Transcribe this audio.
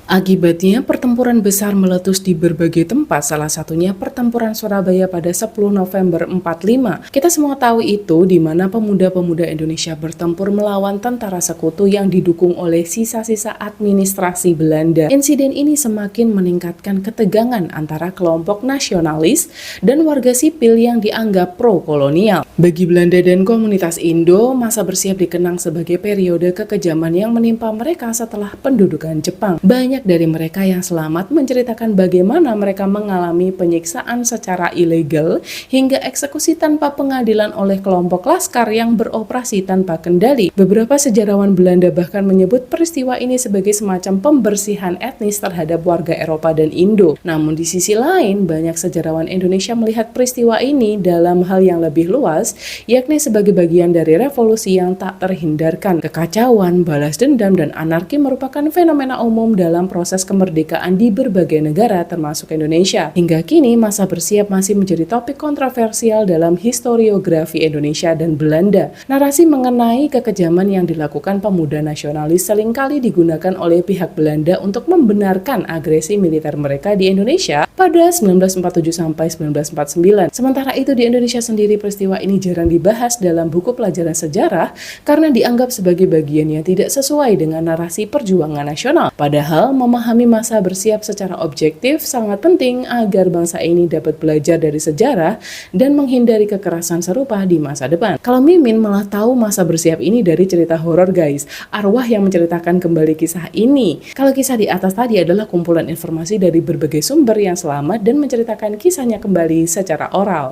Akibatnya, pertempuran besar meletus di berbagai tempat, salah satunya pertempuran Surabaya pada 10 November 45. Kita semua tahu itu, di mana pemuda-pemuda Indonesia bertempur melawan tentara sekutu yang didukung oleh sisa-sisa administrasi Belanda. Insiden ini semakin meningkatkan ketegangan antara kelompok nasionalis dan warga sipil yang dianggap pro-kolonial. Bagi Belanda dan komunitas Indo, masa bersiap dikenang sebagai periode kekejaman yang menimpa mereka setelah pendudukan Jepang. Banyak dari mereka yang selamat menceritakan bagaimana mereka mengalami penyiksaan secara ilegal hingga eksekusi tanpa pengadilan oleh kelompok laskar yang beroperasi tanpa kendali. Beberapa sejarawan Belanda bahkan menyebut peristiwa ini sebagai semacam pembersihan etnis terhadap warga Eropa dan Indo. Namun di sisi lain, banyak sejarawan Indonesia melihat peristiwa ini dalam hal yang lebih luas, yakni sebagai bagian dari revolusi yang tak terhindarkan. Kekacauan, balas dendam, dan anarki merupakan fenomena umum dalam proses kemerdekaan di berbagai negara termasuk Indonesia. Hingga kini masa bersiap masih menjadi topik kontroversial dalam historiografi Indonesia dan Belanda. Narasi mengenai kekejaman yang dilakukan pemuda nasionalis seringkali digunakan oleh pihak Belanda untuk membenarkan agresi militer mereka di Indonesia pada 1947 sampai 1949. Sementara itu di Indonesia sendiri peristiwa ini jarang dibahas dalam buku pelajaran sejarah karena dianggap sebagai bagian yang tidak sesuai dengan narasi perjuangan nasional. Padahal memahami masa bersiap secara objektif sangat penting agar bangsa ini dapat belajar dari sejarah dan menghindari kekerasan serupa di masa depan. Kalau Mimin malah tahu masa bersiap ini dari cerita horor guys, arwah yang menceritakan kembali kisah ini. Kalau kisah di atas tadi adalah kumpulan informasi dari berbagai sumber yang selamat dan menceritakan kisahnya kembali secara oral.